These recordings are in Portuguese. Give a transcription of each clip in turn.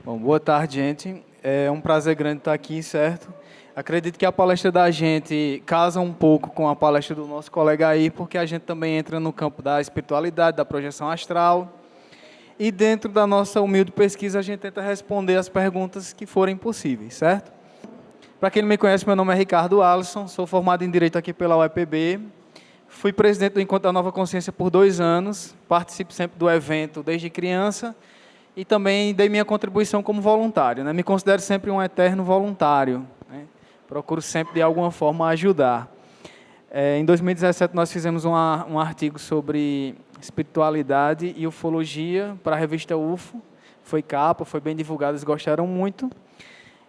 Bom, boa tarde, gente. É um prazer grande estar aqui, certo? Acredito que a palestra da gente casa um pouco com a palestra do nosso colega aí, porque a gente também entra no campo da espiritualidade, da projeção astral, e dentro da nossa humilde pesquisa a gente tenta responder as perguntas que forem possíveis, certo? Para quem não me conhece, meu nome é Ricardo Alisson, sou formado em Direito aqui pela UEPB, fui presidente do Encontro da Nova Consciência por 2 anos, participo sempre do evento desde criança, e também dei minha contribuição como voluntário, né? Me considero sempre um eterno voluntário, né? Procuro sempre, de alguma forma, ajudar. Em 2017, nós fizemos um artigo sobre espiritualidade e ufologia para a revista UFO. Foi capa, foi bem divulgado, eles gostaram muito.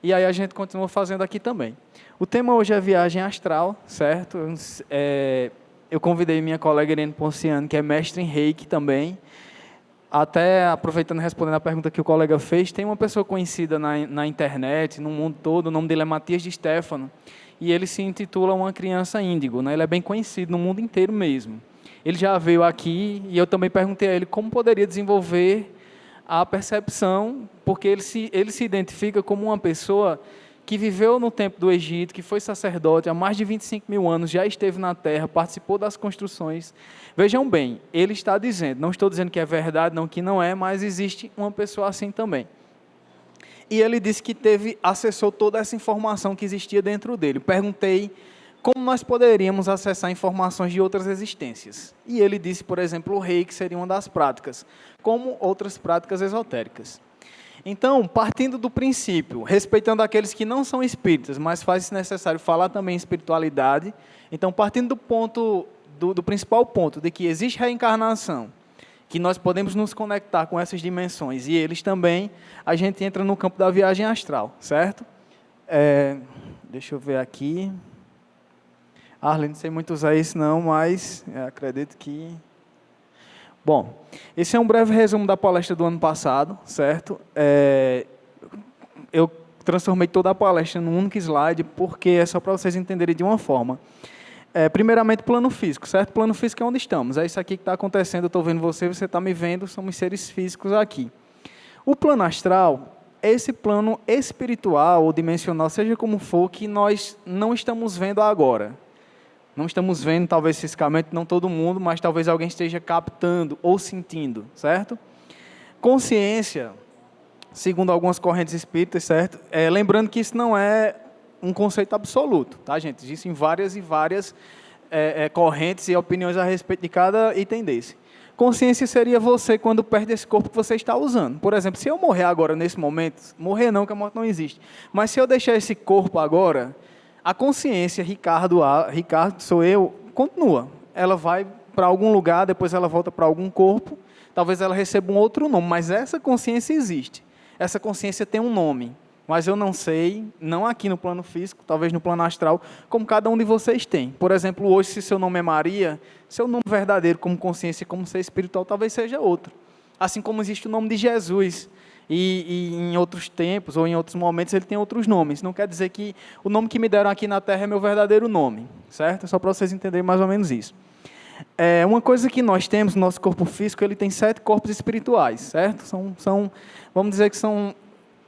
E aí a gente continuou fazendo aqui também. O tema hoje é viagem astral, certo? Eu convidei minha colega Irene Ponciano, que é mestre em Reiki também. Até aproveitando e respondendo a pergunta que o colega fez, tem uma pessoa conhecida na internet, no mundo todo, o nome dele é Matias de Stefano, e ele se intitula Uma Criança Índigo, né? Ele é bem conhecido no mundo inteiro mesmo. Ele já veio aqui e eu também perguntei a ele como poderia desenvolver a percepção, porque ele se identifica como uma pessoa que viveu no tempo do Egito, que foi sacerdote há mais de 25 mil anos, já esteve na Terra, participou das construções. Vejam bem, ele está dizendo, não estou dizendo que é verdade, não que não é, mas existe uma pessoa assim também. E ele disse que acessou toda essa informação que existia dentro dele. Perguntei como nós poderíamos acessar informações de outras existências. E ele disse, por exemplo, o reiki seria uma das práticas, como outras práticas esotéricas. Então, partindo do princípio, respeitando aqueles que não são espíritas, mas faz necessário falar também em espiritualidade, então, partindo do principal ponto, de que existe reencarnação, que nós podemos nos conectar com essas dimensões, e eles também, a gente entra no campo da viagem astral, certo? Deixa eu ver aqui. Arlen, não sei muito usar isso não, mas acredito que... Bom, esse é um breve resumo da palestra do ano passado, certo? Eu transformei toda a palestra num único slide, porque é só para vocês entenderem de uma forma. Primeiramente, plano físico, certo? Plano físico é onde estamos. É isso aqui que está acontecendo, eu estou vendo você está me vendo, somos seres físicos aqui. O plano astral é esse plano espiritual ou dimensional, seja como for, que nós não estamos vendo agora. Não estamos vendo, talvez fisicamente, não todo mundo, mas talvez alguém esteja captando ou sentindo, certo? Consciência, segundo algumas correntes espíritas, certo? Lembrando que isso não é um conceito absoluto, tá, gente? Existem várias e várias correntes e opiniões a respeito de cada item desse. Consciência seria você quando perde esse corpo que você está usando. Por exemplo, se eu morrer agora, nesse momento, morrer não, que a morte não existe, mas se eu deixar esse corpo agora, a consciência, Ricardo sou eu, continua. Ela vai para algum lugar, depois ela volta para algum corpo, talvez ela receba um outro nome, mas essa consciência existe. Essa consciência tem um nome, mas eu não sei, não aqui no plano físico, talvez no plano astral, como cada um de vocês tem. Por exemplo, hoje, se seu nome é Maria, seu nome verdadeiro como consciência, como ser espiritual, talvez seja outro. Assim como existe o nome de Jesus. E em outros tempos ou em outros momentos ele tem outros nomes. Não quer dizer que o nome que me deram aqui na Terra é meu verdadeiro nome, certo? Só para vocês entenderem mais ou menos isso. Uma coisa que nós temos no nosso corpo físico, ele tem 7 corpos espirituais, certo? Vamos dizer que são,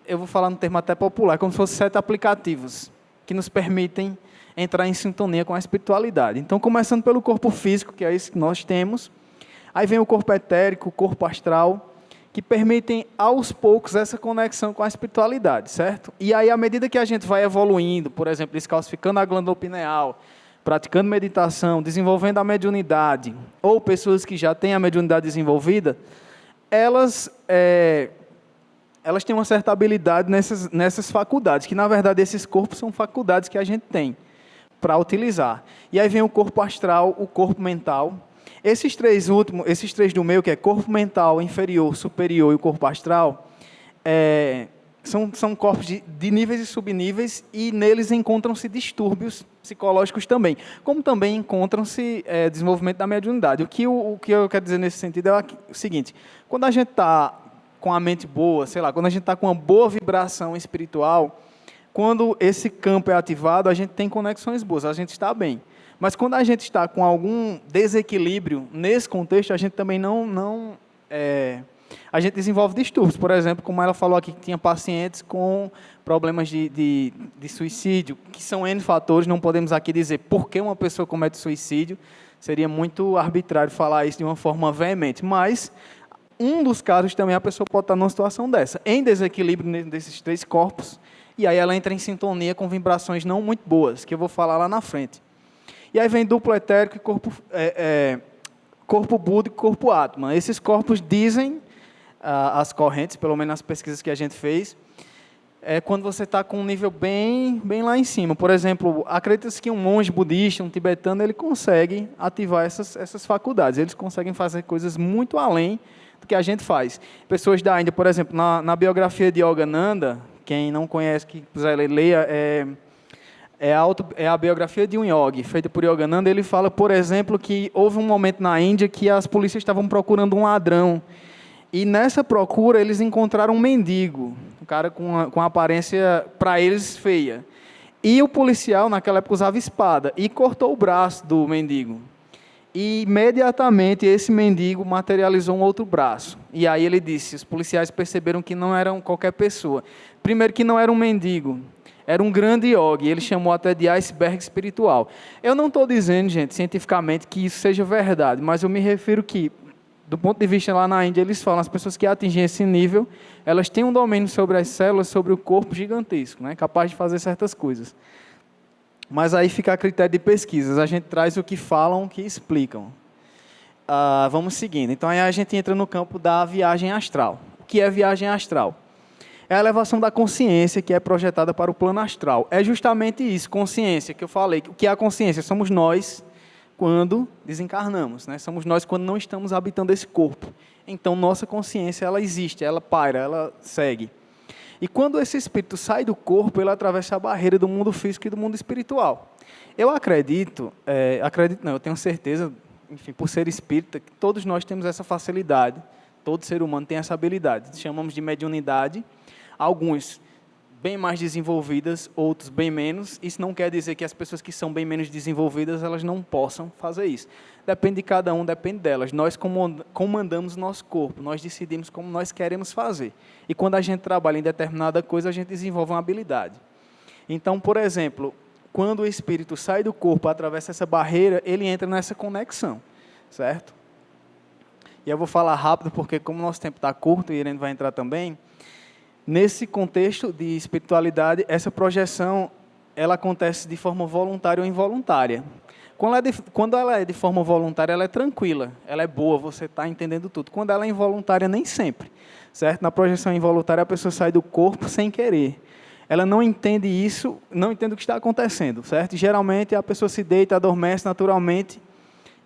eu vou falar no termo até popular, como se fossem 7 aplicativos que nos permitem entrar em sintonia com a espiritualidade. Então, começando pelo corpo físico, que é esse que nós temos, aí vem o corpo etérico, o corpo astral, que permitem, aos poucos, essa conexão com a espiritualidade, certo? E aí, à medida que a gente vai evoluindo, por exemplo, descalcificando a glândula pineal, praticando meditação, desenvolvendo a mediunidade, ou pessoas que já têm a mediunidade desenvolvida, elas têm uma certa habilidade nessas faculdades, que, na verdade, esses corpos são faculdades que a gente tem para utilizar. E aí vem o corpo astral, o corpo mental. Esses três do meio, que é corpo mental, inferior, superior e o corpo astral, são corpos de níveis e subníveis, e neles encontram-se distúrbios psicológicos também, como também encontram-se desenvolvimento da mediunidade. O que eu quero dizer nesse sentido é o seguinte: quando a gente está com a mente boa, sei lá, quando a gente está com uma boa vibração espiritual, quando esse campo é ativado, a gente tem conexões boas, a gente está bem. Mas quando a gente está com algum desequilíbrio nesse contexto, a gente também a gente desenvolve distúrbios. Por exemplo, como ela falou aqui, que tinha pacientes com problemas de suicídio, que são N fatores, não podemos aqui dizer por que uma pessoa comete suicídio, seria muito arbitrário falar isso de uma forma veemente, mas um dos casos também a pessoa pode estar numa situação dessa, em desequilíbrio desses 3 corpos, e aí ela entra em sintonia com vibrações não muito boas, que eu vou falar lá na frente. E aí vem duplo etérico e corpo Buda e corpo Atman. Esses corpos dizem, as correntes, pelo menos nas pesquisas que a gente fez, é quando você está com um nível bem lá em cima. Por exemplo, acredita-se que um monge budista, um tibetano, ele consegue ativar essas faculdades. Eles conseguem fazer coisas muito além do que a gente faz. Pessoas da Índia, por exemplo, na biografia de Yogananda, quem não conhece, que quiser leia, é a biografia de um yogi, feita por Yogananda. Ele fala, por exemplo, que houve um momento na Índia que as polícias estavam procurando um ladrão. E nessa procura eles encontraram um mendigo, um cara com aparência, para eles, feia. E o policial, naquela época, usava espada e cortou o braço do mendigo. E imediatamente esse mendigo materializou um outro braço. E aí ele disse, os policiais perceberam que não eram qualquer pessoa. Primeiro que não era um mendigo, era um grande yogi, ele chamou até de iceberg espiritual. Eu não estou dizendo, gente, cientificamente que isso seja verdade, mas eu me refiro que, do ponto de vista lá na Índia, eles falam, as pessoas que atingem esse nível, elas têm um domínio sobre as células, sobre o corpo gigantesco, né, capaz de fazer certas coisas. Mas aí fica a critério de pesquisas, a gente traz o que falam, o que explicam. Vamos seguindo. Então aí a gente entra no campo da viagem astral. O que é viagem astral? É a elevação da consciência que é projetada para o plano astral. É justamente isso, consciência, que eu falei. O que é a consciência? Somos nós quando desencarnamos, né? Somos nós quando não estamos habitando esse corpo. Então, nossa consciência, ela existe, ela paira, ela segue. E quando esse espírito sai do corpo, ele atravessa a barreira do mundo físico e do mundo espiritual. Eu eu tenho certeza, enfim, por ser espírita, que todos nós temos essa facilidade, todo ser humano tem essa habilidade. Chamamos de mediunidade, alguns bem mais desenvolvidas, outros bem menos. Isso não quer dizer que as pessoas que são bem menos desenvolvidas, elas não possam fazer isso. Depende de cada um, depende delas. Nós comandamos o nosso corpo, nós decidimos como nós queremos fazer. E quando a gente trabalha em determinada coisa, a gente desenvolve uma habilidade. Então, por exemplo, quando o espírito sai do corpo, atravessa essa barreira, ele entra nessa conexão, certo? E eu vou falar rápido, porque como o nosso tempo está curto, e a Irene vai entrar também. Nesse contexto de espiritualidade, essa projeção ela acontece de forma voluntária ou involuntária. Quando ela é de forma voluntária, ela é tranquila, ela é boa, você está entendendo tudo. Quando ela é involuntária, nem sempre. Certo? Na projeção involuntária, a pessoa sai do corpo sem querer. Ela não entende isso, não entende o que está acontecendo. Certo? Geralmente, a pessoa se deita, adormece naturalmente,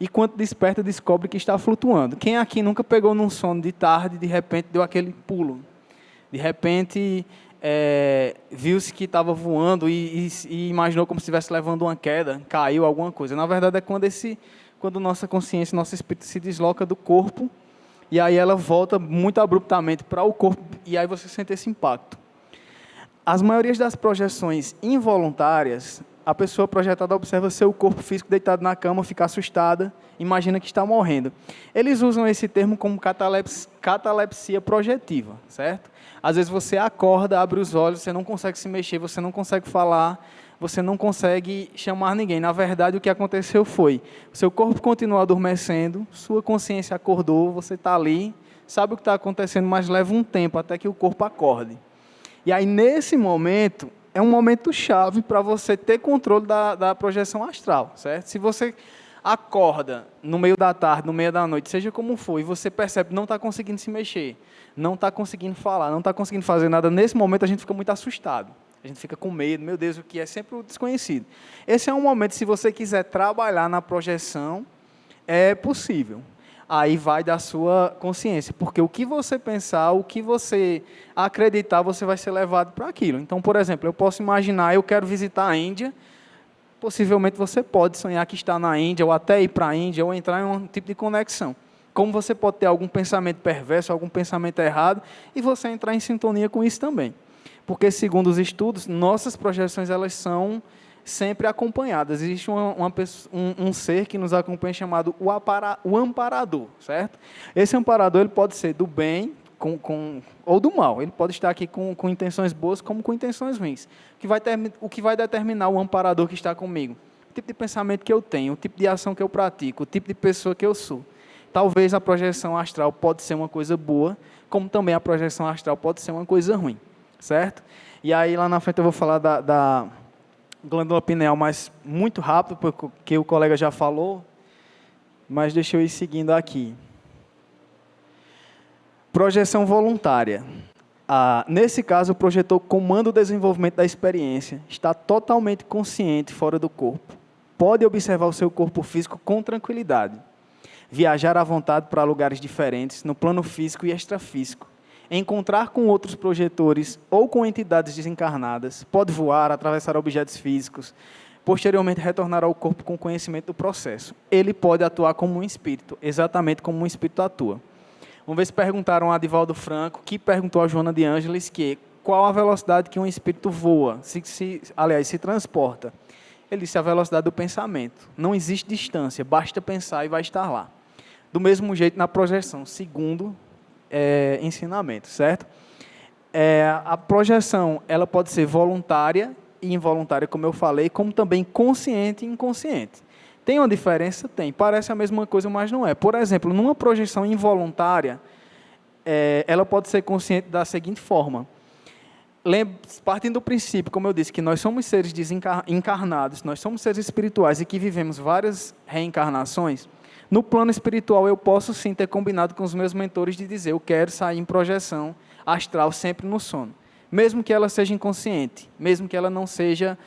e quando desperta, descobre que está flutuando. Quem aqui nunca pegou num sono de tarde, de repente deu aquele pulo? De repente, viu-se que estava voando e imaginou como se estivesse levando uma queda, caiu alguma coisa. Na verdade, é quando nossa consciência, nosso espírito se desloca do corpo, e aí ela volta muito abruptamente para o corpo, e aí você sente esse impacto. As maiorias das projeções involuntárias, a pessoa projetada observa seu corpo físico deitado na cama, fica assustada, imagina que está morrendo. Eles usam esse termo como catalepsia projetiva, certo? Às vezes você acorda, abre os olhos, você não consegue se mexer, você não consegue falar, você não consegue chamar ninguém. Na verdade, o que aconteceu foi, seu corpo continua adormecendo, sua consciência acordou, você está ali, sabe o que está acontecendo, mas leva um tempo até que o corpo acorde. E aí, nesse momento, é um momento chave para você ter controle da projeção astral, certo? Se você acorda no meio da tarde, no meio da noite, seja como for, e você percebe que não está conseguindo se mexer, não está conseguindo falar, não está conseguindo fazer nada, nesse momento a gente fica muito assustado. A gente fica com medo, meu Deus, o que é sempre o desconhecido. Esse é um momento, se você quiser trabalhar na projeção, é possível. Aí vai da sua consciência, porque o que você pensar, o que você acreditar, você vai ser levado para aquilo. Então, por exemplo, eu posso imaginar, eu quero visitar a Índia, possivelmente você pode sonhar que está na Índia, ou até ir para a Índia, ou entrar em um tipo de conexão. Como você pode ter algum pensamento perverso, algum pensamento errado, e você entrar em sintonia com isso também. Porque, segundo os estudos, nossas projeções elas são sempre acompanhadas. Existe um ser que nos acompanha chamado o amparador, certo? Esse amparador ele pode ser do bem, ou do mal. Ele pode estar aqui com intenções boas como com intenções ruins. O que vai determinar o amparador que está comigo? O tipo de pensamento que eu tenho, o tipo de ação que eu pratico, o tipo de pessoa que eu sou. Talvez a projeção astral pode ser uma coisa boa, como também a projeção astral pode ser uma coisa ruim, certo? E aí, lá na frente, eu vou falar da glândula pineal, mas muito rápido, porque o colega já falou, mas deixa eu ir seguindo aqui. Projeção voluntária. Nesse caso, o projetor comanda o desenvolvimento da experiência, está totalmente consciente fora do corpo. Pode observar o seu corpo físico com tranquilidade. Viajar à vontade para lugares diferentes, no plano físico e extrafísico. Encontrar com outros projetores ou com entidades desencarnadas. Pode voar, atravessar objetos físicos. Posteriormente, retornar ao corpo com conhecimento do processo. Ele pode atuar como um espírito, exatamente como um espírito atua. Uma vez perguntaram a Divaldo Franco, que perguntou a Joana de Ângeles, qual a velocidade que um espírito voa, aliás, se transporta. Ele disse a velocidade do pensamento. Não existe distância, basta pensar e vai estar lá. Do mesmo jeito na projeção, segundo ensinamento, certo? A projeção ela pode ser voluntária e involuntária, como eu falei, como também consciente e inconsciente. Tem uma diferença? Tem. Parece a mesma coisa, mas não é. Por exemplo, numa projeção involuntária, ela pode ser consciente da seguinte forma. Partindo do princípio, como eu disse, que nós somos seres encarnados, nós somos seres espirituais e que vivemos várias reencarnações, no plano espiritual eu posso sim ter combinado com os meus mentores de dizer eu quero sair em projeção astral sempre no sono. Mesmo que ela seja inconsciente, mesmo que ela não seja...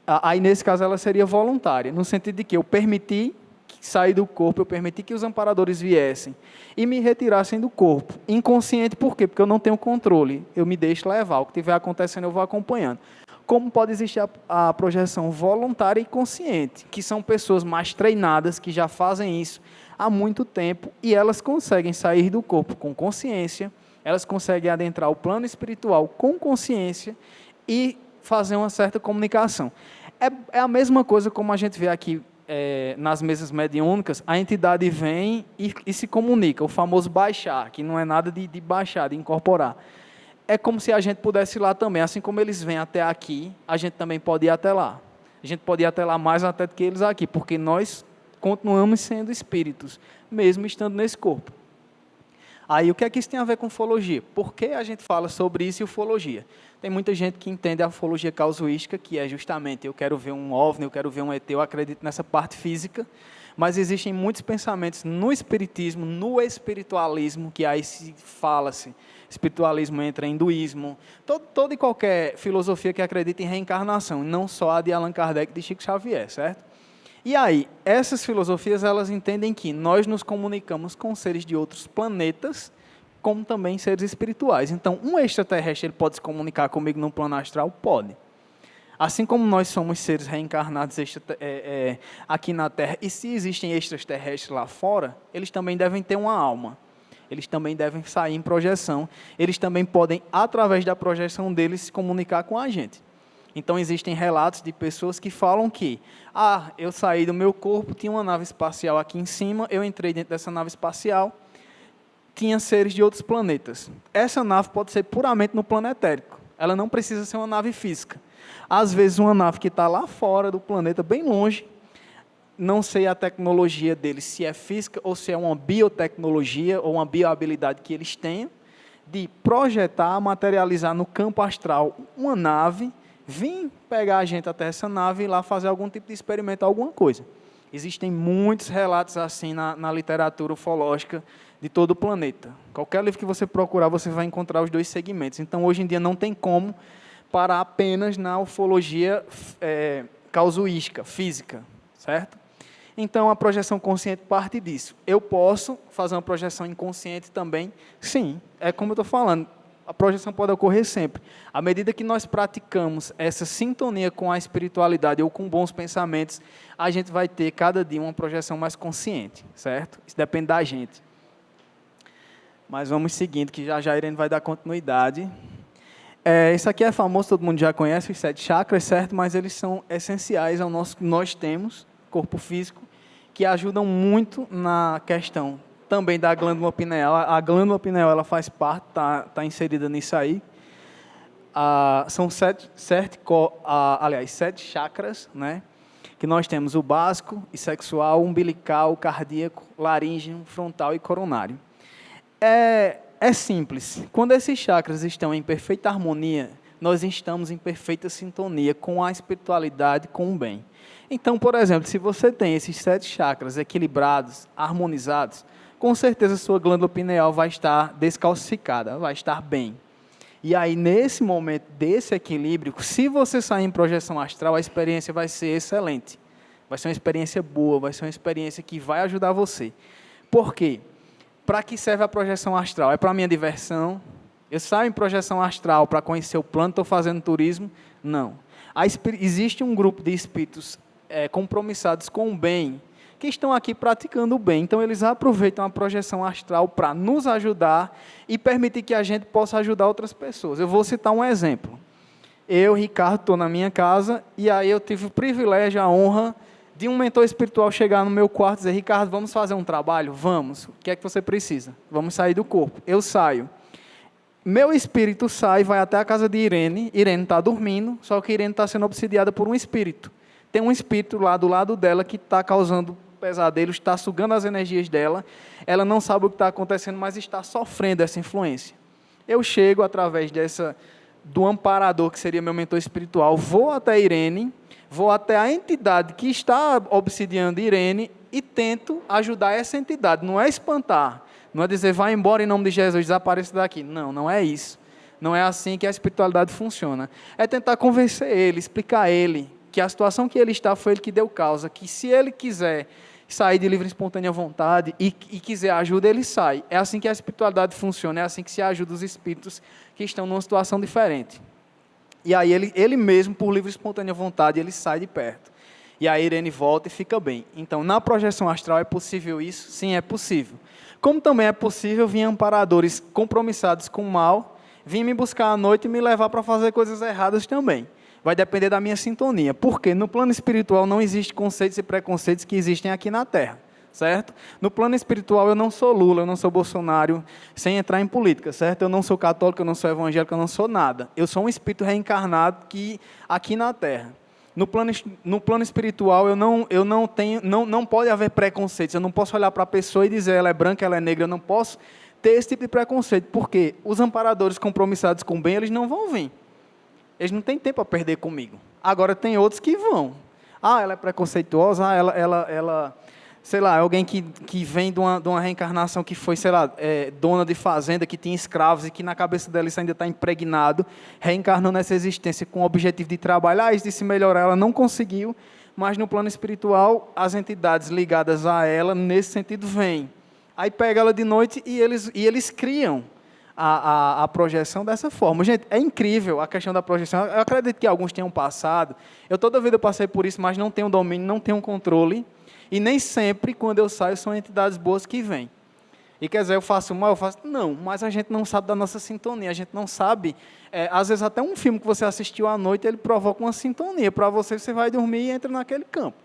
Aí, nesse caso, ela seria voluntária, no sentido de que eu permiti sair do corpo, eu permiti que os amparadores viessem e me retirassem do corpo. Inconsciente, por quê? Porque eu não tenho controle, eu me deixo levar, o que estiver acontecendo eu vou acompanhando. Como pode existir a projeção voluntária e consciente, que são pessoas mais treinadas, que já fazem isso há muito tempo, e elas conseguem sair do corpo com consciência, elas conseguem adentrar o plano espiritual com consciência e fazer uma certa comunicação. É a mesma coisa como a gente vê aqui nas mesas mediúnicas, a entidade vem e se comunica, o famoso baixar, que não é nada de baixar, de incorporar. É como se a gente pudesse ir lá também, assim como eles vêm até aqui, a gente também pode ir até lá. A gente pode ir até lá mais até do que eles aqui, porque nós continuamos sendo espíritos, mesmo estando nesse corpo. Aí, o que é que isso tem a ver com ufologia? Por que a gente fala sobre isso e ufologia? Tem muita gente que entende a ufologia casuística, que é justamente, eu quero ver um OVNI, eu quero ver um ET, eu acredito nessa parte física, mas existem muitos pensamentos no espiritismo, no espiritualismo, que aí se fala-se, espiritualismo entra em hinduísmo, toda e qualquer filosofia que acredita em reencarnação, não só a de Allan Kardec e de Chico Xavier, certo? E aí, essas filosofias, elas entendem que nós nos comunicamos com seres de outros planetas, como também seres espirituais. Então, um extraterrestre ele pode se comunicar comigo no plano astral? Pode. Assim como nós somos seres reencarnados aqui na Terra, e se existem extraterrestres lá fora, eles também devem ter uma alma. Eles também devem sair em projeção. Eles também podem, através da projeção deles, se comunicar com a gente. Então, existem relatos de pessoas que falam que eu saí do meu corpo, tinha uma nave espacial aqui em cima, eu entrei dentro dessa nave espacial, tinha seres de outros planetas. Essa nave pode ser puramente no plano etérico. Ela não precisa ser uma nave física. Às vezes, uma nave que está lá fora do planeta, bem longe, não sei a tecnologia deles, se é física ou se é uma biotecnologia ou uma biohabilidade que eles tenham, de projetar, materializar no campo astral uma nave, vir pegar a gente até essa nave e lá fazer algum tipo de experimento, alguma coisa. Existem muitos relatos assim na literatura ufológica de todo o planeta. Qualquer livro que você procurar, você vai encontrar os dois segmentos. Então, hoje em dia, não tem como parar apenas na ufologia casuística, física, certo? Então, a projeção consciente parte disso. Eu posso fazer uma projeção inconsciente também? Sim, é como eu estou falando. A projeção pode ocorrer sempre. À medida que nós praticamos essa sintonia com a espiritualidade ou com bons pensamentos, a gente vai ter cada dia uma projeção mais consciente, certo? Isso depende da gente. Mas vamos seguindo, que já a Irene vai dar continuidade. Isso aqui é famoso, todo mundo já conhece, os 7 chakras, certo? Mas eles são essenciais ao nosso que nós temos, corpo físico, que ajudam muito na questão também da glândula pineal. A glândula pineal ela faz parte, tá inserida nisso aí. São sete chakras, né? Que nós temos o básico e sexual, umbilical, cardíaco, laríngeo, frontal e coronário. É simples. Quando esses chakras estão em perfeita harmonia, nós estamos em perfeita sintonia com a espiritualidade, com o bem. Então, por exemplo, se você tem esses 7 chakras equilibrados, harmonizados, com certeza sua glândula pineal vai estar descalcificada, vai estar bem. E aí, nesse momento desse equilíbrio, se você sair em projeção astral, a experiência vai ser excelente. Vai ser uma experiência boa, vai ser uma experiência que vai ajudar você. Por quê? Para que serve a projeção astral? É para a minha diversão? Eu saio em projeção astral para conhecer o plano, estou fazendo turismo? Não. Existe um grupo de espíritos compromissados com o bem, que estão aqui praticando o bem. Então, eles aproveitam a projeção astral para nos ajudar e permitir que a gente possa ajudar outras pessoas. Eu vou citar um exemplo. Eu, Ricardo, estou na minha casa e aí eu tive o privilégio, a honra de um mentor espiritual chegar no meu quarto e dizer: Ricardo, vamos fazer um trabalho? Vamos. O que é que você precisa? Vamos sair do corpo. Eu saio. Meu espírito sai, vai até a casa de Irene. Irene está dormindo, só que Irene está sendo obsidiada por um espírito. Tem um espírito lá do lado dela que está causando pesadelos, está sugando as energias dela. Ela não sabe o que está acontecendo, mas está sofrendo essa influência. Eu chego através do amparador, que seria meu mentor espiritual, vou até Irene, vou até a entidade que está obsidiando Irene e tento ajudar essa entidade. Não é espantar, não é dizer vá embora em nome de Jesus, desapareça daqui. Não, não é isso. Não é assim que a espiritualidade funciona. É tentar convencer ele, explicar a ele que a situação que ele está foi ele que deu causa, que se ele quiser sair de livre e espontânea vontade e quiser ajuda, ele sai. É assim que a espiritualidade funciona, é assim que se ajuda os espíritos que estão numa situação diferente. E aí ele mesmo, por livre e espontânea vontade, ele sai de perto. E aí a Irene volta e fica bem. Então, na projeção astral é possível isso? Sim, é possível. Como também é possível vir amparadores compromissados com o mal, vir me buscar à noite e me levar para fazer coisas erradas também. Vai depender da minha sintonia. Porque no plano espiritual não existem conceitos e preconceitos que existem aqui na Terra, certo? No plano espiritual eu não sou Lula, eu não sou Bolsonaro, sem entrar em política, certo? Eu não sou católico, eu não sou evangélico, eu não sou nada. Eu sou um espírito reencarnado aqui na Terra. No plano espiritual não pode haver preconceitos. Eu não posso olhar para a pessoa e dizer ela é branca, ela é negra. Eu não posso ter esse tipo de preconceito, porque os amparadores compromissados com o bem, eles não vão vir. Eles não têm tempo a perder comigo. Agora, tem outros que vão. Ela é preconceituosa, ela sei lá, é alguém que vem de uma reencarnação que foi, sei lá, dona de fazenda, que tinha escravos e que na cabeça dela isso ainda está impregnado, reencarnou nessa existência com o objetivo de trabalhar e de se melhorar. Ela não conseguiu, mas no plano espiritual, as entidades ligadas a ela, nesse sentido, vêm. Aí pega ela de noite e eles criam a projeção dessa forma. Gente, é incrível a questão da projeção. Eu acredito que alguns tenham passado. Eu toda vida passei por isso, mas não tenho domínio, não tenho controle. E nem sempre, quando eu saio, são entidades boas que vêm. E quer dizer, eu faço mal? Eu faço... Não, mas a gente não sabe da nossa sintonia. A gente não sabe... às vezes, até um filme que você assistiu à noite, ele provoca uma sintonia. Para você vai dormir e entra naquele campo.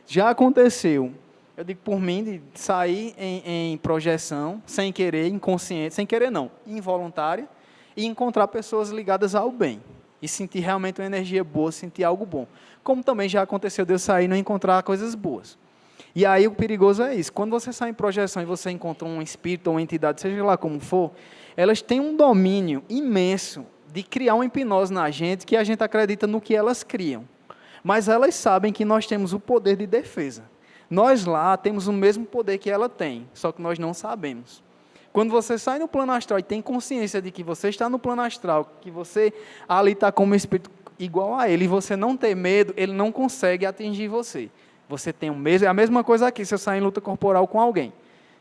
Já aconteceu... Eu digo por mim, de sair em projeção, sem querer, inconsciente, sem querer não, involuntária, e encontrar pessoas ligadas ao bem. E sentir realmente uma energia boa, sentir algo bom. Como também já aconteceu de eu sair e não encontrar coisas boas. E aí o perigoso é isso. Quando você sai em projeção e você encontra um espírito ou uma entidade, seja lá como for, elas têm um domínio imenso de criar uma hipnose na gente que a gente acredita no que elas criam. Mas elas sabem que nós temos o poder de defesa. Nós lá temos o mesmo poder que ela tem, só que nós não sabemos. Quando você sai no plano astral e tem consciência de que você está no plano astral, que você ali está como espírito igual a ele, e você não tem medo, ele não consegue atingir você. Você tem o mesmo, é a mesma coisa aqui, se eu sair em luta corporal com alguém.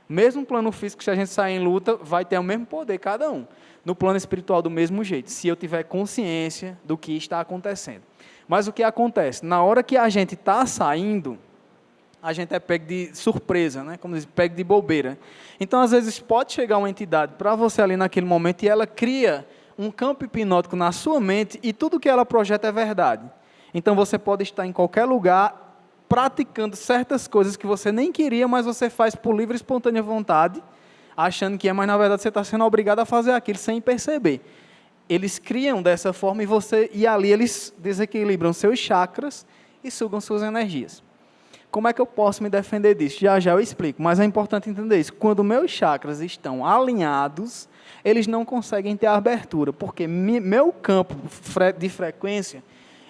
Mesmo no plano físico, se a gente sair em luta, vai ter o mesmo poder cada um. No plano espiritual, do mesmo jeito, se eu tiver consciência do que está acontecendo. Mas o que acontece? Na hora que a gente está saindo, a gente é pego de surpresa, né? Como diz, pego de bobeira. Então, às vezes, pode chegar uma entidade para você ali naquele momento e ela cria um campo hipnótico na sua mente e tudo que ela projeta é verdade. Então, você pode estar em qualquer lugar praticando certas coisas que você nem queria, mas você faz por livre e espontânea vontade, achando que é, mas na verdade você está sendo obrigado a fazer aquilo sem perceber. Eles criam dessa forma e ali eles desequilibram seus chakras e sugam suas energias. Como é que eu posso me defender disso? Já já eu explico, mas é importante entender isso. Quando meus chakras estão alinhados, eles não conseguem ter abertura, porque meu campo de frequência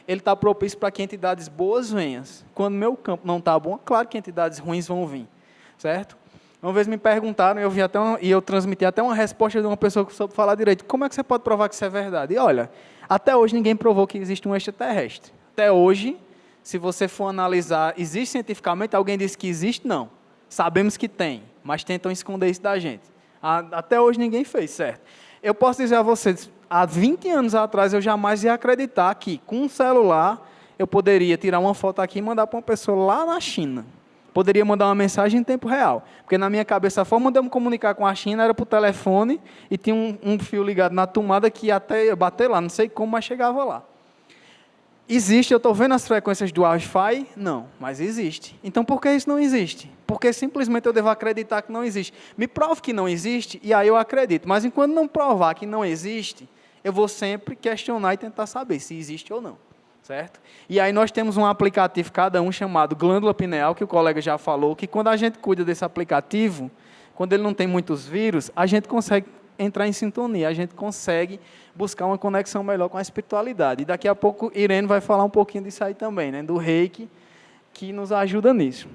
ele está propício para que entidades boas venham. Quando meu campo não está bom, claro que entidades ruins vão vir, certo? Uma vez me perguntaram, e eu transmiti até uma resposta de uma pessoa que soube falar direito. Como é que você pode provar que isso é verdade? E olha, até hoje ninguém provou que existe um extraterrestre. Até hoje, se você for analisar, existe cientificamente? Alguém disse que existe? Não. Sabemos que tem, mas tentam esconder isso da gente. Até hoje ninguém fez, certo? Eu posso dizer a vocês, há 20 anos atrás eu jamais ia acreditar que com um celular eu poderia tirar uma foto aqui e mandar para uma pessoa lá na China. Poderia mandar uma mensagem em tempo real. Porque na minha cabeça a forma de eu me comunicar com a China era por telefone e tinha um fio ligado na tomada que ia até bater lá, não sei como, mas chegava lá. Existe, eu estou vendo as frequências do Wi-Fi? Não, mas existe. Então por que isso não existe? Porque simplesmente eu devo acreditar que não existe. Me prove que não existe e aí eu acredito. Mas enquanto não provar que não existe, eu vou sempre questionar e tentar saber se existe ou não. Certo? E aí nós temos um aplicativo, cada um, chamado glândula pineal, que o colega já falou, que quando a gente cuida desse aplicativo, quando ele não tem muitos vírus, a gente consegue entrar em sintonia, a gente consegue buscar uma conexão melhor com a espiritualidade. E daqui a pouco Irene vai falar um pouquinho disso aí também, né? Do reiki, que nos ajuda nisso.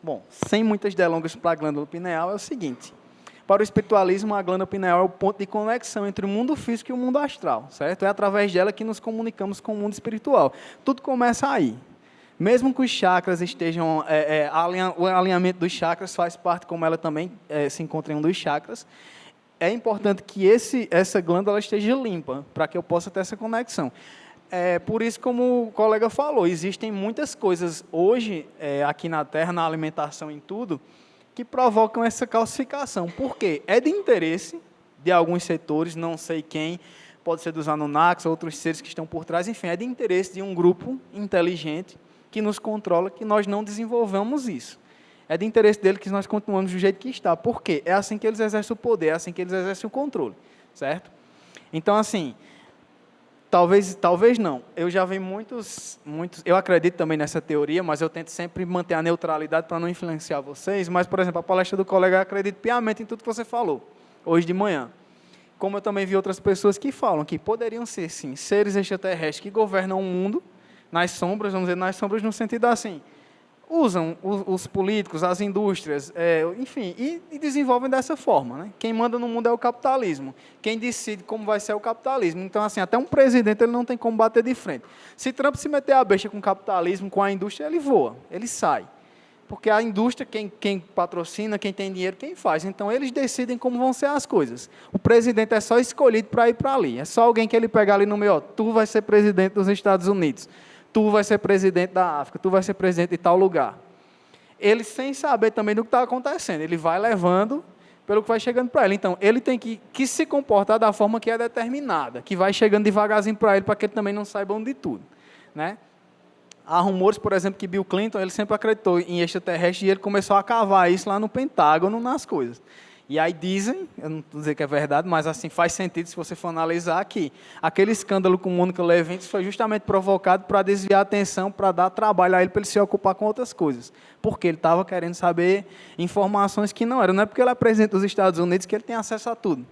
Bom, sem muitas delongas para a glândula pineal, é o seguinte. Para o espiritualismo, a glândula pineal é o ponto de conexão entre o mundo físico e o mundo astral, certo? É através dela que nos comunicamos com o mundo espiritual. Tudo começa aí. Mesmo que os chakras estejam... o alinhamento dos chakras faz parte, como ela também se encontra em um dos chakras. É importante que essa glândula esteja limpa, para que eu possa ter essa conexão. Por isso, como o colega falou, existem muitas coisas hoje, aqui na Terra, na alimentação, em tudo, que provocam essa calcificação. Por quê? É de interesse de alguns setores, não sei quem, pode ser dos Anunnakis, outros seres que estão por trás, enfim, é de interesse de um grupo inteligente que nos controla, que nós não desenvolvamos isso. É de interesse dele que nós continuamos do jeito que está. Por quê? É assim que eles exercem o poder, é assim que eles exercem o controle, certo? Então, assim, talvez não. Eu já vi muitos... Eu acredito também nessa teoria, mas eu tento sempre manter a neutralidade para não influenciar vocês. Mas, por exemplo, a palestra do colega, eu acredito piamente em tudo que você falou, hoje de manhã. Como eu também vi outras pessoas que falam que poderiam ser, sim, seres extraterrestres que governam o mundo nas sombras, vamos dizer, nas sombras no sentido assim, usam os políticos, as indústrias, enfim, e desenvolvem dessa forma, né? Quem manda no mundo é o capitalismo. Quem decide como vai ser o capitalismo. Então, assim, até um presidente ele não tem como bater de frente. Se Trump se meter a besta com o capitalismo, com a indústria, ele voa, ele sai. Porque a indústria, quem patrocina, quem tem dinheiro, quem faz. Então, eles decidem como vão ser as coisas. O presidente é só escolhido para ir para ali. É só alguém que ele pegar ali no meio, tu vai ser presidente dos Estados Unidos. Tu vai ser presidente da África, tu vai ser presidente de tal lugar. Ele, sem saber também do que está acontecendo, ele vai levando pelo que vai chegando para ele. Então, ele tem que se comportar da forma que é determinada, que vai chegando devagarzinho para ele, para que ele também não saiba de tudo, né? Há rumores, por exemplo, que Bill Clinton, ele sempre acreditou em extraterrestre e ele começou a cavar isso lá no Pentágono, nas coisas. E aí dizem, eu não vou dizer que é verdade, mas assim faz sentido se você for analisar que aquele escândalo com Mônica Lewinsky foi justamente provocado para desviar a atenção, para dar trabalho a ele, para ele se ocupar com outras coisas. Porque ele estava querendo saber informações que não eram. Não é porque ele é presidente dos Estados Unidos que ele tem acesso a tudo.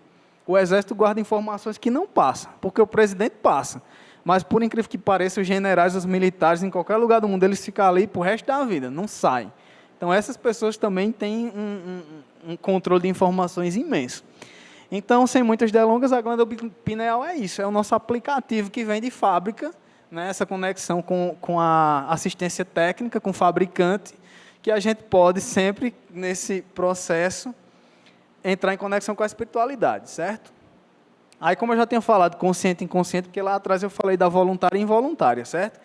O Exército guarda informações que não passam, porque o presidente passa. Mas, por incrível que pareça, os generais, os militares, em qualquer lugar do mundo, eles ficam ali para o resto da vida, não saem. Então, essas pessoas também têm um controle de informações imenso. Então, sem muitas delongas, a glândula pineal é isso, é o nosso aplicativo que vem de fábrica, né, essa conexão com a assistência técnica, com o fabricante, que a gente pode sempre, nesse processo, entrar em conexão com a espiritualidade, certo? Aí, como eu já tinha falado, consciente e inconsciente, porque lá atrás eu falei da voluntária e involuntária, certo?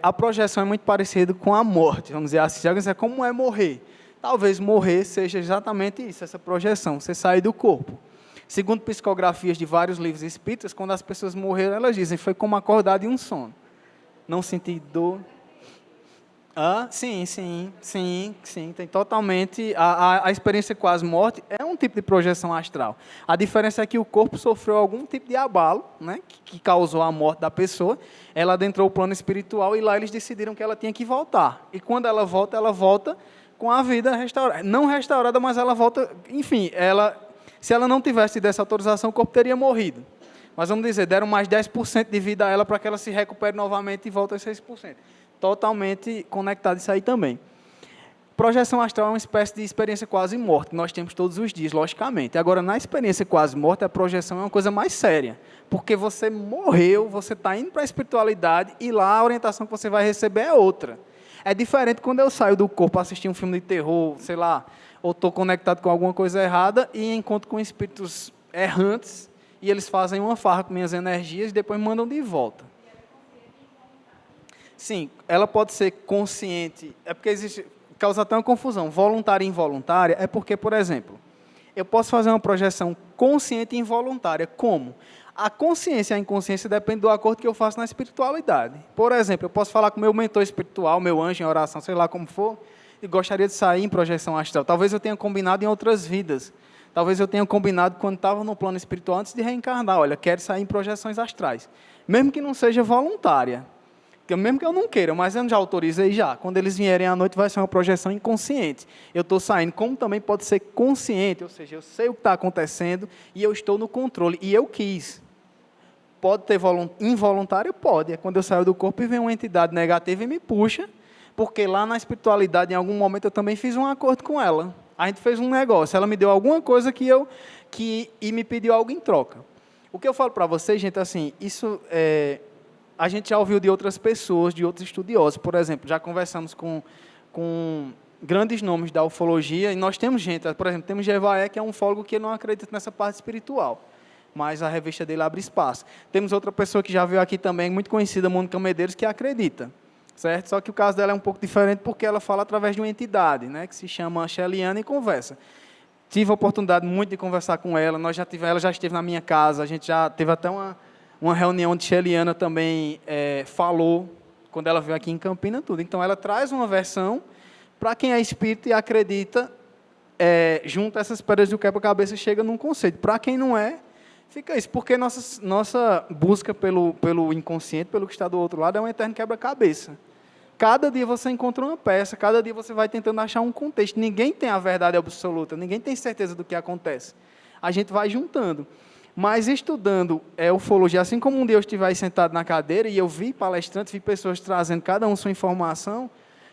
A projeção é muito parecida com a morte, vamos dizer assim. Alguém diz, como é morrer? Talvez morrer seja exatamente isso, essa projeção, você sair do corpo. Segundo psicografias de vários livros espíritas, quando as pessoas morreram, elas dizem, foi como acordar de um sono. Não senti dor. Ah, sim, sim, sim, sim, tem totalmente. A experiência quase morte é um tipo de projeção astral. A diferença é que o corpo sofreu algum tipo de abalo, né, que causou a morte da pessoa. Ela adentrou o plano espiritual e lá eles decidiram que ela tinha que voltar. E quando ela volta com a vida restaurada. Não restaurada, mas ela volta. Enfim, se ela não tivesse tido essa autorização, o corpo teria morrido. Mas vamos dizer, deram mais 10% de vida a ela para que ela se recupere novamente e volte a 6%. Totalmente conectado isso aí também. Projeção astral é uma espécie de experiência quase morte, que nós temos todos os dias, logicamente. Agora, na experiência quase morte, a projeção é uma coisa mais séria, porque você morreu, você está indo para a espiritualidade e lá a orientação que você vai receber é outra. É diferente quando eu saio do corpo para assistir um filme de terror, sei lá, ou estou conectado com alguma coisa errada e encontro com espíritos errantes e eles fazem uma farra com minhas energias e depois me mandam de volta. Sim, ela pode ser consciente, é porque existe, causa até uma confusão, voluntária e involuntária, é porque, por exemplo, eu posso fazer uma projeção consciente e involuntária, como? A consciência e a inconsciência dependem do acordo que eu faço na espiritualidade. Por exemplo, eu posso falar com o meu mentor espiritual, meu anjo em oração, sei lá como for, e gostaria de sair em projeção astral. Talvez eu tenha combinado em outras vidas, talvez eu tenha combinado quando estava no plano espiritual antes de reencarnar, olha, quero sair em projeções astrais, mesmo que não seja voluntária. Mesmo que eu não queira, mas eu já autorizei já. Quando eles vierem à noite, vai ser uma projeção inconsciente. Eu estou saindo, como também pode ser consciente, ou seja, eu sei o que está acontecendo e eu estou no controle. E eu quis. Pode ter involuntário? Pode. É quando eu saio do corpo e vem uma entidade negativa e me puxa, porque lá na espiritualidade, em algum momento, eu também fiz um acordo com ela. A gente fez um negócio, ela me deu alguma coisa e me pediu algo em troca. O que eu falo para vocês, gente, assim, isso a gente já ouviu de outras pessoas, de outros estudiosos. Por exemplo, já conversamos com grandes nomes da ufologia, e nós temos gente, por exemplo, temos Jevaé, que é um ufólogo que não acredita nessa parte espiritual, mas a revista dele abre espaço. Temos outra pessoa que já veio aqui também, muito conhecida, Mônica Medeiros, que acredita, certo? Só que o caso dela é um pouco diferente, porque ela fala através de uma entidade, né, que se chama Sheliana, e conversa. Tive a oportunidade muito de conversar com ela, ela já esteve na minha casa, a gente já teve até uma reunião onde Sheliana também falou, quando ela veio aqui em Campina, tudo. Então, ela traz uma versão para quem é espírita e acredita, junta essas pedras do quebra-cabeça e chega num conceito. Para quem não é, fica isso. Porque nossa busca pelo inconsciente, pelo que está do outro lado, é um eterno quebra-cabeça. Cada dia você encontra uma peça, cada dia você vai tentando achar um contexto. Ninguém tem a verdade absoluta, ninguém tem certeza do que acontece. A gente vai juntando. Mas estudando ufologia, assim como um dia eu estive aí sentado na cadeira e eu vi palestrantes, vi pessoas trazendo cada um sua informação,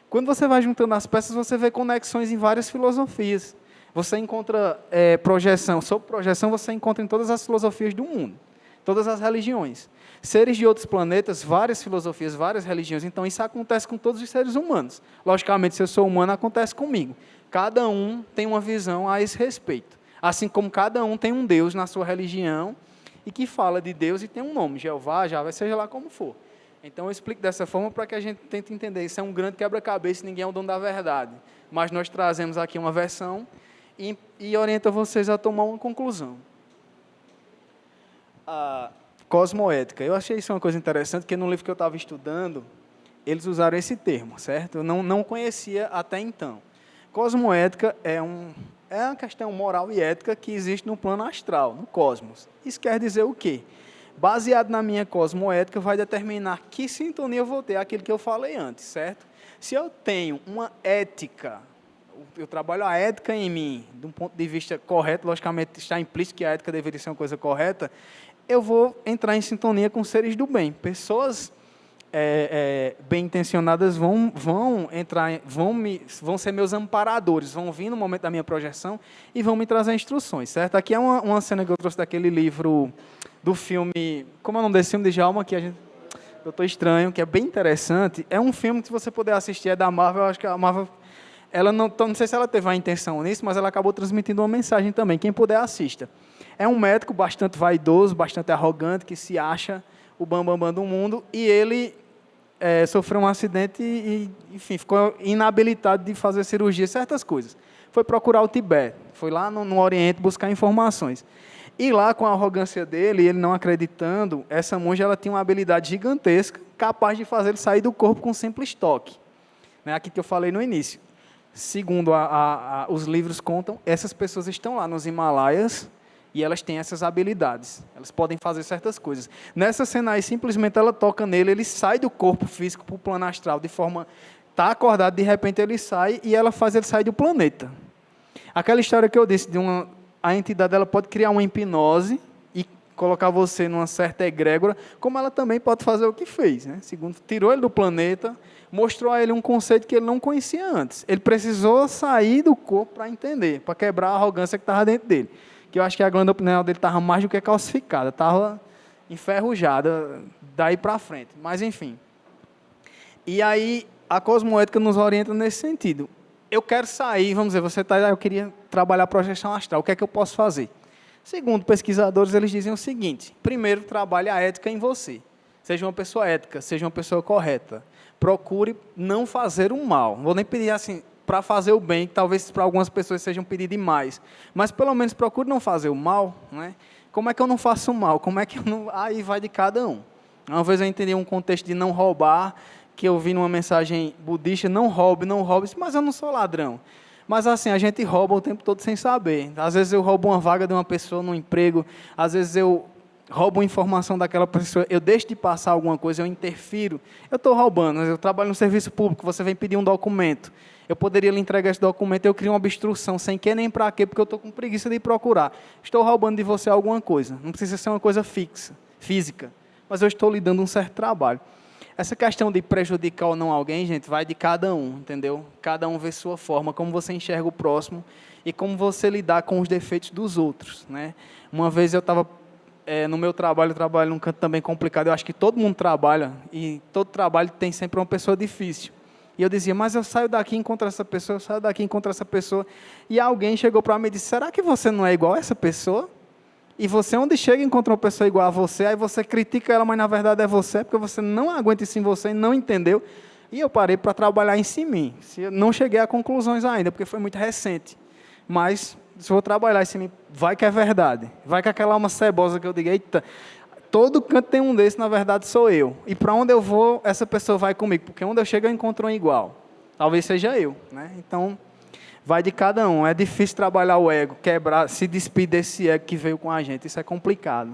quando você vai juntando as peças, você vê conexões em várias filosofias. Você encontra projeção, sobre projeção você encontra em todas as filosofias do mundo, todas as religiões. Seres de outros planetas, várias filosofias, várias religiões, então isso acontece com todos os seres humanos. Logicamente, se eu sou humano, acontece comigo. Cada um tem uma visão a esse respeito. Assim como cada um tem um Deus na sua religião e que fala de Deus e tem um nome, Jeová, Javé, seja lá como for. Então, eu explico dessa forma para que a gente tente entender. Isso é um grande quebra-cabeça, ninguém é o dono da verdade. Mas nós trazemos aqui uma versão e orienta vocês a tomar uma conclusão. A cosmoética. Eu achei isso uma coisa interessante, porque no livro que eu estava estudando, eles usaram esse termo, certo? Eu não conhecia até então. Cosmoética é uma questão moral e ética que existe no plano astral, no cosmos. Isso quer dizer o quê? Baseado na minha cosmoética, vai determinar que sintonia eu vou ter, aquilo que eu falei antes, certo? Se eu tenho uma ética, eu trabalho a ética em mim, de um ponto de vista correto, logicamente está implícito que a ética deveria ser uma coisa correta, eu vou entrar em sintonia com seres do bem. Pessoas bem intencionadas vão ser meus amparadores, vão vir no momento da minha projeção e vão me trazer instruções, certo? Aqui é uma cena que eu trouxe daquele livro do filme, como é o nome desse filme de Djalma, que Doutor Estranho, que é bem interessante. É um filme que, se você puder assistir, é da Marvel. Eu acho que a Marvel, ela não sei se ela teve a intenção nisso, mas ela acabou transmitindo uma mensagem também. Quem puder, assista. É um médico bastante vaidoso, bastante arrogante, que se acha o bambambam do mundo, e ele sofreu um acidente e, enfim, ficou inabilitado de fazer cirurgia, certas coisas. Foi procurar o Tibete, foi lá no Oriente buscar informações. E lá, com a arrogância dele, ele não acreditando, essa monja ela tinha uma habilidade gigantesca, capaz de fazer ele sair do corpo com um simples toque. Né? Aqui que eu falei no início. Segundo os livros contam, essas pessoas estão lá nos Himalaias e elas têm essas habilidades. Elas podem fazer certas coisas. Nessa cena aí, simplesmente ela toca nele, ele sai do corpo físico para o plano astral, de forma... Está acordado, de repente ele sai e ela faz ele sair do planeta. Aquela história que eu disse, a entidade ela pode criar uma hipnose e colocar você numa certa egrégora, como ela também pode fazer o que fez. Né? Segundo, tirou ele do planeta, mostrou a ele um conceito que ele não conhecia antes. Ele precisou sair do corpo para entender, para quebrar a arrogância que estava dentro dele. Que eu acho que a glândula pineal dele estava mais do que calcificada, estava enferrujada daí para frente. Mas, enfim. E aí, a cosmoética nos orienta nesse sentido. Eu quero sair, vamos dizer, eu queria trabalhar a projeção astral, o que é que eu posso fazer? Segundo pesquisadores, eles dizem o seguinte: primeiro, trabalhe a ética em você. Seja uma pessoa ética, seja uma pessoa correta. Procure não fazer o mal. Não vou nem pedir assim, para fazer o bem, que talvez para algumas pessoas seja um pedido demais. Mas, pelo menos, procure não fazer o mal. Né? Como é que eu não faço o mal? Como é que eu não... Aí vai de cada um. Uma vez eu entendi um contexto de não roubar, que eu vi numa mensagem budista, não roube, mas eu não sou ladrão. Mas assim, a gente rouba o tempo todo sem saber. Às vezes eu roubo uma vaga de uma pessoa no emprego, às vezes eu roubo informação daquela pessoa, eu deixo de passar alguma coisa, eu interfiro. Eu estou roubando, eu trabalho no serviço público, você vem pedir um documento. Eu poderia lhe entregar esse documento, eu crio uma obstrução, sem que nem para quê, porque eu estou com preguiça de ir procurar. Estou roubando de você alguma coisa, não precisa ser uma coisa fixa, física, mas eu estou lhe dando um certo trabalho. Essa questão de prejudicar ou não alguém, gente, vai de cada um, entendeu? Cada um vê sua forma, como você enxerga o próximo e como você lidar com os defeitos dos outros, né? Uma vez eu estava no meu trabalho, eu trabalho num canto também complicado, eu acho que todo mundo trabalha, e todo trabalho tem sempre uma pessoa difícil. E eu dizia, mas eu saio daqui e encontro essa pessoa, eu saio daqui e encontro essa pessoa, e alguém chegou para mim e disse, será que você não é igual a essa pessoa? E você, onde chega, encontra uma pessoa igual a você, aí você critica ela, mas na verdade é você, porque você não aguenta isso em você e não entendeu. E eu parei para trabalhar em mim. Não cheguei a conclusões ainda, porque foi muito recente. Mas, se eu vou trabalhar em mim, vai que é verdade. Vai que aquela alma cebosa que eu digo, eita, todo canto tem um desse, na verdade sou eu. E para onde eu vou, essa pessoa vai comigo, porque onde eu chego eu encontro um igual. Talvez seja eu. Né? Então... vai de cada um. É difícil trabalhar o ego, quebrar, se despedir desse ego que veio com a gente. Isso é complicado.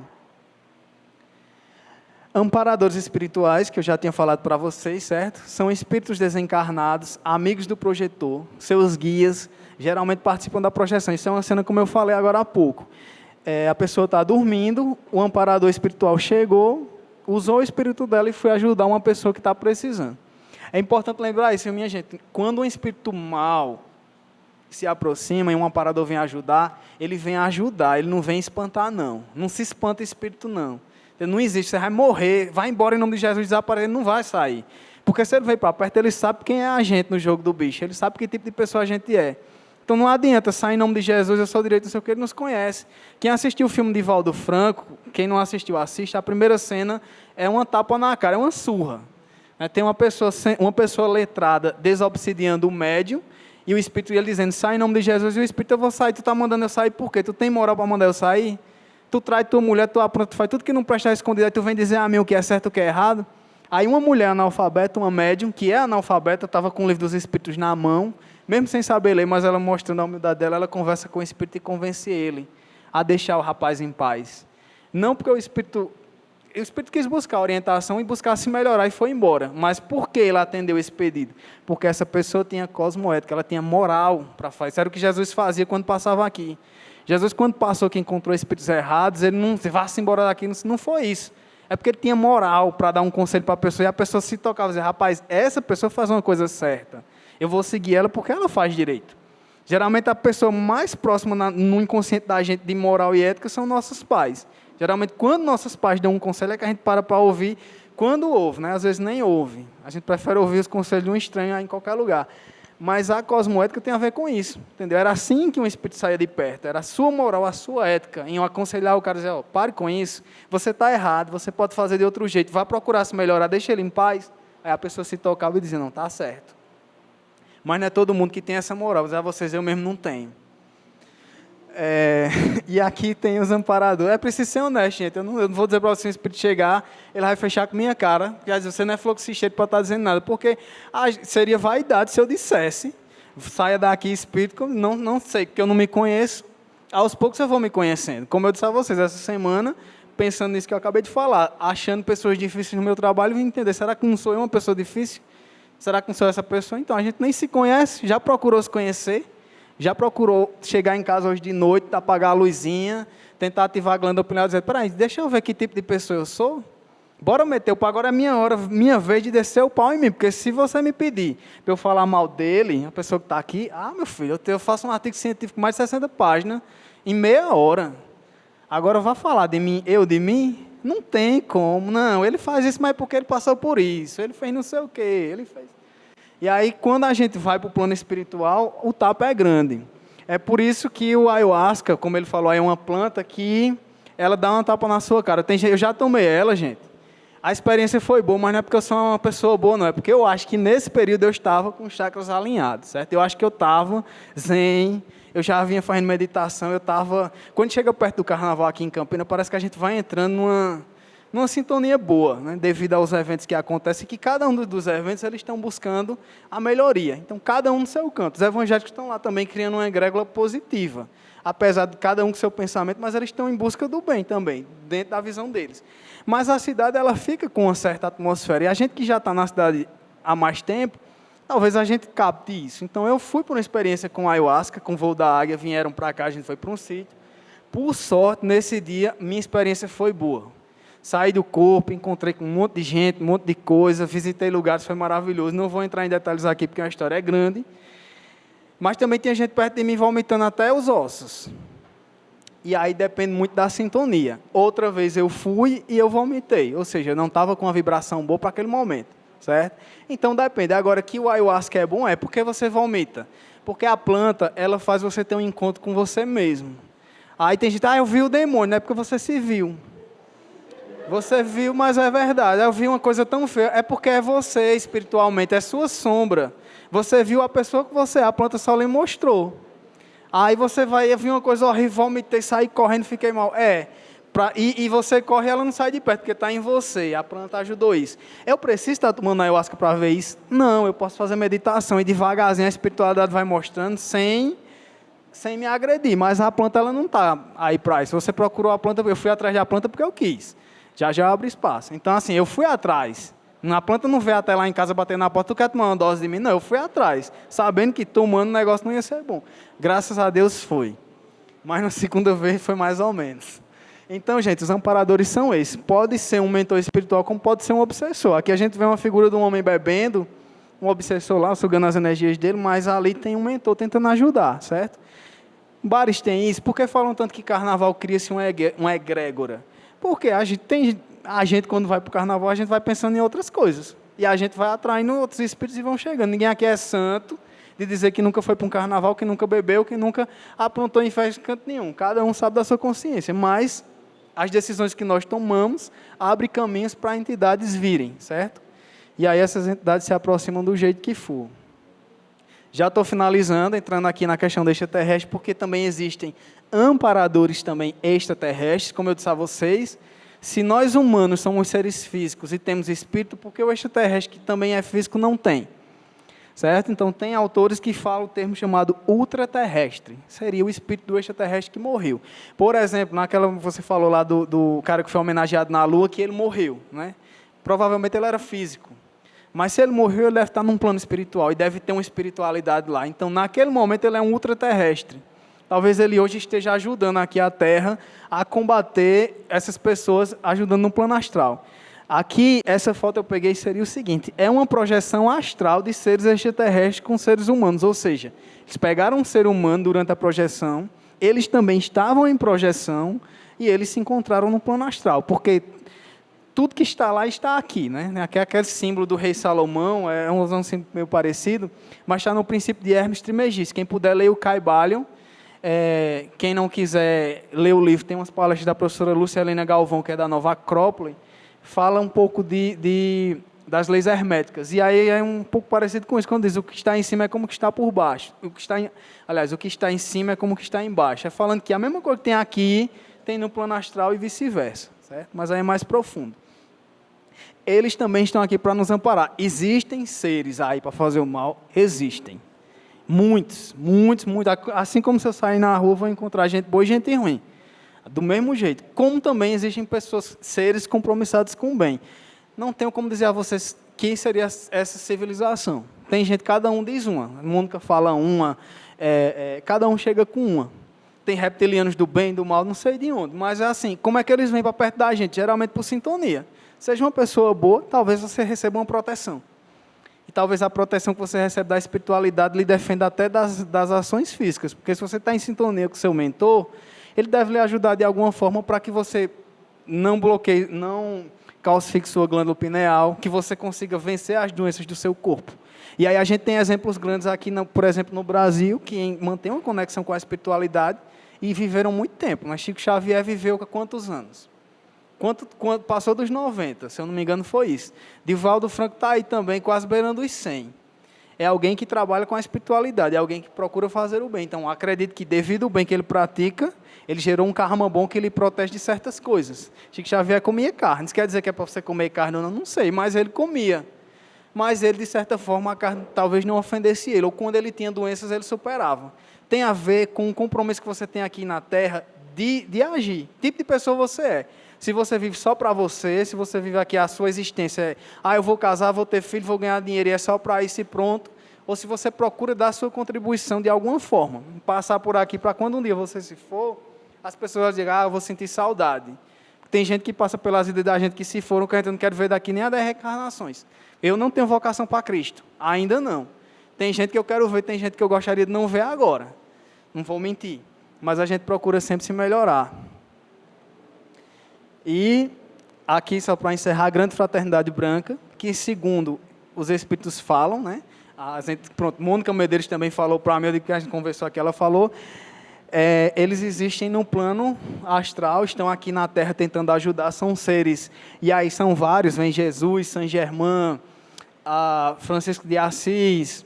Amparadores espirituais, que eu já tinha falado para vocês, certo? São espíritos desencarnados, amigos do projetor, seus guias, geralmente participam da projeção. Isso é uma cena como eu falei agora há pouco. A pessoa está dormindo, o amparador espiritual chegou, usou o espírito dela e foi ajudar uma pessoa que está precisando. É importante lembrar isso, minha gente. Quando um espírito mau se aproxima e um amparador vem ajudar, ele vem ajudar, ele não vem espantar, não. Não se espanta espírito, não. Não existe, você vai morrer, vai embora em nome de Jesus, desaparecer, ele não vai sair. Porque se ele veio para perto, ele sabe quem é a gente no jogo do bicho, ele sabe que tipo de pessoa a gente é. Então não adianta sair em nome de Jesus, eu sou direito, não sei o que, ele nos conhece. Quem assistiu o filme de Valdo Franco, quem não assistiu, assiste, a primeira cena é uma tapa na cara, é uma surra. Tem uma pessoa letrada desobsidiando o médium, e o Espírito ele dizendo, sai em nome de Jesus, e o Espírito, eu vou sair, tu está mandando eu sair por quê? Tu tem moral para mandar eu sair? Tu trai tua mulher, tu apronta, tu faz tudo que não presta escondido, aí tu vem dizer a mim o que é certo e o que é errado? Aí uma mulher analfabeta, uma médium, que é analfabeta, estava com o livro dos Espíritos na mão, mesmo sem saber ler, mas ela mostrando a humildade dela, ela conversa com o Espírito e convence ele a deixar o rapaz em paz. Não porque o Espírito quis buscar orientação e buscar se melhorar e foi embora. Mas por que ele atendeu esse pedido? Porque essa pessoa tinha cosmoética, ela tinha moral para fazer. Isso era o que Jesus fazia quando passava aqui. Jesus, quando passou que encontrou espíritos errados, ele não vá-se embora daqui, não foi isso. É porque ele tinha moral para dar um conselho para a pessoa, e a pessoa se tocava e dizia, rapaz, essa pessoa faz uma coisa certa. Eu vou seguir ela porque ela faz direito. Geralmente a pessoa mais próxima no inconsciente da gente de moral e ética são nossos pais. Geralmente, quando nossos pais dão um conselho, é que a gente para ouvir, quando ouve, né? Às vezes nem ouve. A gente prefere ouvir os conselhos de um estranho em qualquer lugar. Mas a cosmoética tem a ver com isso, entendeu? Era assim que um espírito saía de perto, era a sua moral, a sua ética, em aconselhar o cara, dizer, pare com isso, você está errado, você pode fazer de outro jeito, vá procurar se melhorar, deixa ele em paz. Aí a pessoa se tocava e dizia, não, está certo. Mas não é todo mundo que tem essa moral, vou dizer a vocês, eu mesmo não tenho. E aqui tem os amparadores. É preciso ser honesto, gente. Eu não vou dizer para você, o Espírito chegar, ele vai fechar com minha cara. Quer dizer, você não é fluxicheiro para estar dizendo nada. Porque seria vaidade se eu dissesse, saia daqui, Espírito, não sei, porque eu não me conheço. Aos poucos eu vou me conhecendo. Como eu disse a vocês, essa semana, pensando nisso que eu acabei de falar, achando pessoas difíceis no meu trabalho, vim entender, será que não sou eu uma pessoa difícil? Será que não sou essa pessoa? Então, a gente nem se conhece, já procurou se conhecer, já procurou chegar em casa hoje de noite, apagar a luzinha, tentar ativar a glândula pineal e dizer, peraí, deixa eu ver que tipo de pessoa eu sou. Bora meter o pau, agora é minha hora, minha vez de descer o pau em mim, porque se você me pedir para eu falar mal dele, a pessoa que está aqui, meu filho, eu faço um artigo científico mais de 60 páginas, em meia hora. Agora vá falar de mim, eu de mim? Não tem como, não, ele faz isso, mas porque ele passou por isso, ele fez não sei o quê, ele fez... E aí, quando a gente vai para o plano espiritual, o tapa é grande. É por isso que o ayahuasca, como ele falou, é uma planta que ela dá uma tapa na sua cara. Eu já tomei ela, gente. A experiência foi boa, mas não é porque eu sou uma pessoa boa, não. É porque eu acho que nesse período eu estava com os chakras alinhados, certo? Eu acho que eu estava zen, eu já vinha fazendo meditação, eu estava... Quando chega perto do carnaval aqui em Campinas, parece que a gente vai entrando numa sintonia boa, né, devido aos eventos que acontecem, que cada um dos eventos eles estão buscando a melhoria. Então, cada um no seu canto. Os evangélicos estão lá também criando uma egrégora positiva, apesar de cada um com seu pensamento, mas eles estão em busca do bem também, dentro da visão deles. Mas a cidade ela fica com uma certa atmosfera, e a gente que já está na cidade há mais tempo, talvez a gente capte isso. Então, eu fui por uma experiência com ayahuasca, com o voo da águia, vieram para cá, a gente foi para um sítio. Por sorte, nesse dia, minha experiência foi boa. Saí do corpo, encontrei com um monte de gente, um monte de coisa, visitei lugares, foi maravilhoso. Não vou entrar em detalhes aqui, porque a história é grande. Mas também tinha gente perto de mim vomitando até os ossos. E aí depende muito da sintonia. Outra vez eu fui e eu vomitei. Ou seja, eu não estava com uma vibração boa para aquele momento, certo? Então depende. Agora, que o ayahuasca é bom é porque você vomita. Porque a planta, ela faz você ter um encontro com você mesmo. Aí tem gente, eu vi o demônio, não é porque você se viu. Você viu, mas é verdade. Eu vi uma coisa tão feia. É porque é você espiritualmente, é sua sombra. Você viu a pessoa que você é, a planta só lhe mostrou. Aí você vai ver uma coisa horrível, vomitei, saí correndo, fiquei mal. E você corre e ela não sai de perto, porque está em você. A planta ajudou isso. Eu preciso estar tomando ayahuasca para ver isso? Não, eu posso fazer meditação e devagarzinho a espiritualidade vai mostrando sem me agredir. Mas a planta ela não está aí para isso. Você procurou a planta, eu fui atrás da planta porque eu quis. Já abre espaço. Então, assim, eu fui atrás. A planta não veio até lá em casa bater na porta, tu quer tomar uma dose de mim? Não, eu fui atrás, sabendo que tomando o negócio não ia ser bom. Graças a Deus foi. Mas na segunda vez foi mais ou menos. Então, gente, os amparadores são esses. Pode ser um mentor espiritual, como pode ser um obsessor. Aqui a gente vê uma figura de um homem bebendo, um obsessor lá, sugando as energias dele, mas ali tem um mentor tentando ajudar, certo? Bares têm isso. Por que falam tanto que carnaval cria-se uma egrégora? Porque a gente, quando vai para o carnaval, a gente vai pensando em outras coisas. E a gente vai atraindo outros espíritos e vão chegando. Ninguém aqui é santo de dizer que nunca foi para um carnaval, que nunca bebeu, que nunca aprontou em festa de canto nenhum. Cada um sabe da sua consciência. Mas as decisões que nós tomamos abrem caminhos para entidades virem, certo? E aí essas entidades se aproximam do jeito que for. Já estou finalizando, entrando aqui na questão do extraterrestre, porque também existem amparadores também extraterrestres, como eu disse a vocês. Se nós humanos somos seres físicos e temos espírito, porque o extraterrestre que também é físico não tem, certo? Então tem autores que falam o termo chamado ultraterrestre, seria o espírito do extraterrestre que morreu. Por exemplo, naquela que você falou lá do cara que foi homenageado na Lua, que ele morreu, né? Provavelmente ele era físico. Mas se ele morreu, ele deve estar num plano espiritual e deve ter uma espiritualidade lá. Então, naquele momento, ele é um ultraterrestre. Talvez ele hoje esteja ajudando aqui a Terra a combater essas pessoas, ajudando no plano astral. Aqui, essa foto eu peguei seria o seguinte, é uma projeção astral de seres extraterrestres com seres humanos, ou seja, eles pegaram um ser humano durante a projeção, eles também estavam em projeção e eles se encontraram no plano astral, porque tudo que está lá está aqui, né? Aqui é aquele símbolo do rei Salomão, é um símbolo meio parecido, mas está no princípio de Hermes Trismegisto. Quem puder ler o Caibalion, quem não quiser ler o livro, tem umas palestras da professora Lúcia Helena Galvão, que é da Nova Acrópole, fala um pouco das leis herméticas. E aí é um pouco parecido com isso, quando diz o que está em cima é como o que está por baixo. O que está em cima é como o que está embaixo. É falando que a mesma coisa que tem aqui, tem no plano astral e vice-versa, certo? Mas aí é mais profundo. Eles também estão aqui para nos amparar. Existem seres aí para fazer o mal? Existem. Muitos, muitos, muitos. Assim como se eu sair na rua, vou encontrar gente boa e gente ruim. Do mesmo jeito. Como também existem pessoas, seres compromissados com o bem. Não tenho como dizer a vocês quem seria essa civilização. Tem gente, cada um diz uma. A Mônica fala uma, cada um chega com uma. Tem reptilianos do bem, do mal, não sei de onde. Mas é assim, como é que eles vêm para perto da gente? Geralmente por sintonia. Seja uma pessoa boa, talvez você receba uma proteção. E talvez a proteção que você recebe da espiritualidade lhe defenda até das ações físicas. Porque se você está em sintonia com o seu mentor, ele deve lhe ajudar de alguma forma para que você não bloqueie, não calcifique sua glândula pineal, que você consiga vencer as doenças do seu corpo. E aí a gente tem exemplos grandes aqui, por exemplo, no Brasil, que mantém uma conexão com a espiritualidade e viveram muito tempo. Mas Chico Xavier viveu há quantos anos? Quanto passou dos 90, se eu não me engano, foi isso. Divaldo Franco está aí também, quase beirando os 100. É alguém que trabalha com a espiritualidade, é alguém que procura fazer o bem. Então, acredito que, devido ao bem que ele pratica, ele gerou um karma bom que lhe protege de certas coisas. Chico Xavier comia carne. Isso quer dizer que é para você comer carne ou não? Não sei, mas ele comia. Mas ele, de certa forma, a carne talvez não ofendesse ele. Ou quando ele tinha doenças, ele superava. Tem a ver com o compromisso que você tem aqui na Terra de agir. Que tipo de pessoa você é? Se você vive só para você, se você vive aqui a sua existência, eu vou casar, vou ter filho, vou ganhar dinheiro e é só para isso e pronto. Ou se você procura dar a sua contribuição de alguma forma. Passar por aqui para quando um dia você se for, as pessoas digam, eu vou sentir saudade. Tem gente que passa pelas vidas da gente que se foram, que a gente não quer ver daqui nem a 10 reencarnações. Eu não tenho vocação para Cristo, ainda não. Tem gente que eu quero ver, tem gente que eu gostaria de não ver agora. Não vou mentir. Mas a gente procura sempre se melhorar. E aqui, só para encerrar, a Grande Fraternidade Branca, que segundo os Espíritos falam, né? Mônica Medeiros também falou para mim, que a gente conversou aqui, ela falou, eles existem no plano astral, estão aqui na Terra tentando ajudar, são seres, e aí são vários, vem Jesus, Saint Germain, Francisco de Assis,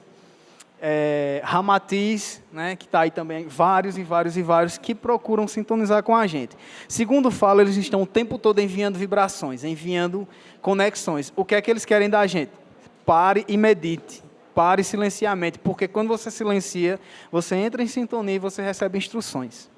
Ramatiz, né, que está aí também, vários e vários e vários que procuram sintonizar com a gente. Segundo falo, eles estão o tempo todo enviando vibrações, enviando conexões. O que é que eles querem da gente? Pare e medite. Pare silenciamente, porque quando você silencia, você entra em sintonia e você recebe instruções.